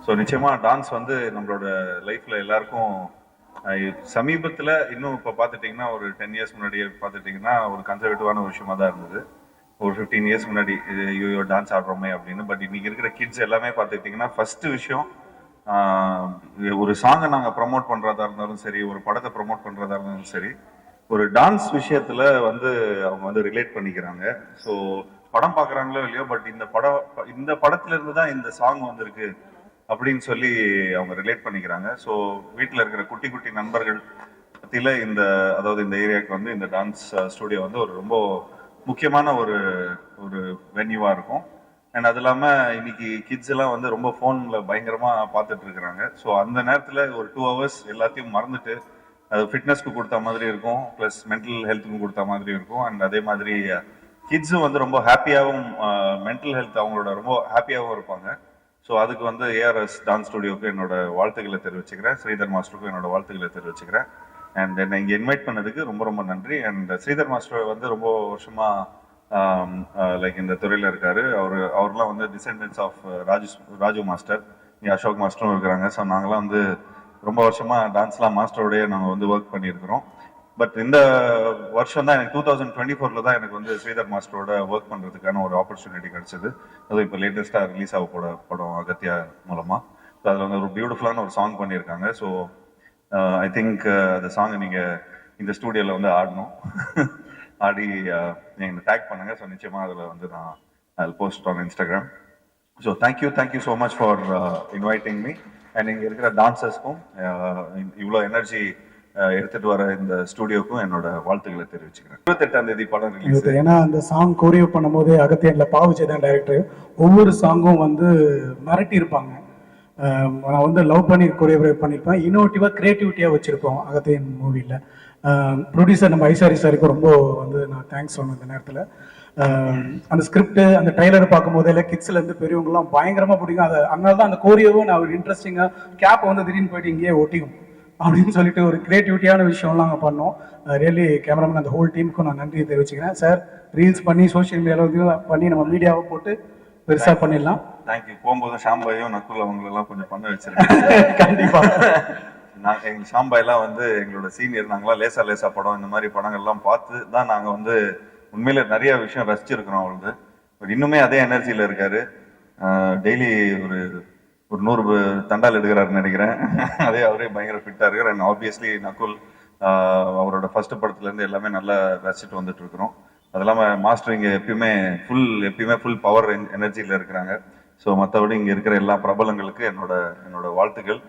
So நிச்சயமாக dance வந்து நம்மளோட லைஃப்பில் எல்லாருக்கும் சமீபத்தில் இன்னும் இப்போ பார்த்துட்டிங்கன்னா ஒரு 10 இயர்ஸ் முன்னாடியே பார்த்துட்டிங்கன்னா ஒரு கன்சர்வேட்டிவான ஒரு விஷயமா தான் இருந்தது. ஒரு 15 இயர்ஸ் முன்னாடி ஐயோ டான்ஸ் ஆடுறோமே அப்படின்னு. பட் இன்னைக்கு இருக்கிற கிட்ஸ் எல்லாமே பார்த்துக்கிட்டிங்கன்னா ஃபஸ்ட்டு விஷயம் ஒரு சாங்கை நாங்கள் ப்ரமோட் பண்ணுறதா இருந்தாலும் சரி, ஒரு படத்தை ப்ரமோட் பண்ணுறதா இருந்தாலும் சரி, ஒரு டான்ஸ் விஷயத்தில் வந்து அவங்க வந்து ரிலேட் பண்ணிக்கிறாங்க. ஸோ படம் பார்க்குறாங்களோ இல்லையோ, பட் இந்த படத்துல இருந்து தான் இந்த சாங் வந்திருக்கு அப்படின்னு சொல்லி அவங்க ரிலேட் பண்ணிக்கிறாங்க. ஸோ வீட்டில் இருக்கிற குட்டி குட்டி நண்பர்கள் பற்றியில் அதாவது இந்த ஏரியாவுக்கு வந்து இந்த டான்ஸ் ஸ்டூடியோ வந்து ஒரு ரொம்ப முக்கியமான ஒரு ஒரு வென்யூவாக இருக்கும். அண்ட் அது இல்லாமல் இன்னைக்கு கிட்ஸ் எல்லாம் வந்து ரொம்ப ஃபோனில் பயங்கரமாக பார்த்துட்டு இருக்கிறாங்க. ஸோ அந்த நேரத்தில் ஒரு 2 ஹவர்ஸ் எல்லாத்தையும் மறந்துட்டு அது ஃபிட்னஸ்க்கு கொடுத்த மாதிரி இருக்கும், ப்ளஸ் மென்டல் ஹெல்த்துக்கும் கொடுத்த மாதிரி இருக்கும். அண்ட் அதே மாதிரி கிட்ஸும் வந்து ரொம்ப ஹாப்பியாகவும் மென்டல் ஹெல்த் அவங்களோட ரொம்ப ஹாப்பியாகவும் இருப்பாங்க. ஸோ அதுக்கு வந்து ஏஆர்எஸ் டான்ஸ் ஸ்டுடியோவுக்கு என்னோட வாழ்த்துக்களை தெரிவிச்சுக்கிறேன். ஸ்ரீதர் மாஸ்டருக்கும் என்னோட வாழ்த்துக்களை தெரிவிச்சுக்கிறேன். அண்ட் என்னை இங்கே இன்வைட் பண்ணதுக்கு ரொம்ப ரொம்ப நன்றி. அண்ட் ஸ்ரீதர் மாஸ்டர் வந்து ரொம்ப வருஷமாக லைக் இந்த துறையில் இருக்காரு. அவர்லாம் வந்து டிசெண்டன்ஸ் ஆஃப் ராஜு மாஸ்டர், இங்கே அசோக் மாஸ்டரும் இருக்கிறாங்க. ஸோ நாங்களாம் வந்து ரொம்ப வருஷமாக டான்ஸ்லாம் மாஸ்டரோடய நாங்கள் வந்து ஒர்க் பண்ணியிருக்கிறோம். பட் இந்த வருஷம் தான் எனக்கு 2024 தான் எனக்கு வந்து ஸ்ரீதர் மாஸ்டரோட ஒர்க் பண்ணுறதுக்கான ஒரு ஆப்பர்ச்சுனிட்டி கிடைச்சது. அதுவும் இப்போ லேட்டஸ்ட்டாக ரிலீஸ் ஆக போட படம் அகத்தியா மூலமாக. ஸோ அதில் வந்து ஒரு பியூட்டிஃபுல்லான ஒரு சாங் பண்ணியிருக்காங்க. ஸோ ஐ திங்க் அந்த சாங்கை நீங்கள் இந்த ஸ்டூடியோவில் வந்து ஆடணும். ஆடி நீங்கள் டேக் பண்ணுங்கள். ஸோ நிச்சயமாக அதில் வந்து நான் அதில் post on Instagram. So thank you so much for inviting me. And இங்கே இருக்கிற டான்சர்ஸ்க்கும் இவ்வளோ எனர்ஜி எடுத்துட்டு வர இந்த ஸ்டுடியோக்கும் என்னோட வாழ்த்துக்களை தெரிவிச்சுக்கிறேன். 28ஆம் தேதி படம் ரிலீஸ். ஏன்னா அந்த சாங் கோரியோ பண்ணும்போது அகத்தியன்ல பாவுஜி தான் டைரக்டர். ஒவ்வொரு சாங்கும் வந்து மிரட்டி இருப்பாங்க. நான் வந்து லவ் பண்ணி கொரியோகிராஃப் பண்ணியிருப்பேன். இன்னோவேட்டிவாக கிரியேட்டிவிட்டியாக வச்சுருப்போம் அகத்தியன் மூவியில். ப்ரொடியூசர் நம்ம ஐசாரி சாருக்கு ரொம்ப வந்து நான் தேங்க்ஸ் சொன்னேன் இந்த நேரத்தில். அந்த ஸ்கிரிப்ட் அந்த ட்ரைலரை பார்க்கும்போது எல்லாம் கிட்ஸ்லேருந்து பெரியவங்கலாம் பயங்கரமாக பிடிக்கும். அதை அதனால தான் அந்த கோரியோவும் நான் ஒரு இன்ட்ரெஸ்டிங்காக கேப் வந்து திடீர்னு போயிட்டு இங்கேயே ஒட்டிக்கும் அப்படின்னு சொல்லிட்டு ஒரு கிரியேட்டிவிட்டியான விஷயம்லாம் நாங்கள் பண்ணோம். ரியலி கேமராமேன் அந்த ஹோல் டீமுக்கும் நான் நன்றியை தெரிவிச்சுக்கிறேன். சார் ரீல்ஸ் பண்ணி சோஷியல் மீடியாவில் பண்ணி நம்ம மீடியாவை போட்டு பெருசாக பண்ணிடலாம். தேங்க்யூ. போகும்போது ஷாம்பாயும் நக்குல் அவங்களெல்லாம் கொஞ்சம் பண்ண வச்சிருக்கேன். கண்டிப்பாக. எங்கள் ஷாம்பாயெல்லாம் வந்து எங்களோட சீனியர். நாங்களாம் லேசா படம் இந்த மாதிரி படங்கள்லாம் பார்த்து தான் நாங்கள் வந்து உண்மையில நிறைய விஷயம் ரசிச்சிருக்கிறோம் அவங்களுக்கு. பட் இன்னுமே அதே எனர்ஜியில் இருக்காரு. டெய்லி ஒரு 100 தண்டால் எடுக்கிறாருன்னு நினைக்கிறேன். அவரே பயங்கர ஃபிட்டாக இருக்கார். அண்ட் ஆப்வியஸ்லி நக்குல் அவரோட ஃபர்ஸ்ட் படத்துலேருந்து எல்லாமே நல்லா ரசிச்சுட்டு வந்துட்டு இருக்கிறோம். அது இல்லாமல் மாஸ்டர் இங்கே எப்பயுமே ஃபுல் பவர் எனர்ஜியில் இருக்கிறாங்க. ஸோ மற்றபடி இங்கே இருக்கிற எல்லா பிரபலங்களுக்கு என்னோட வாழ்த்துக்கள்.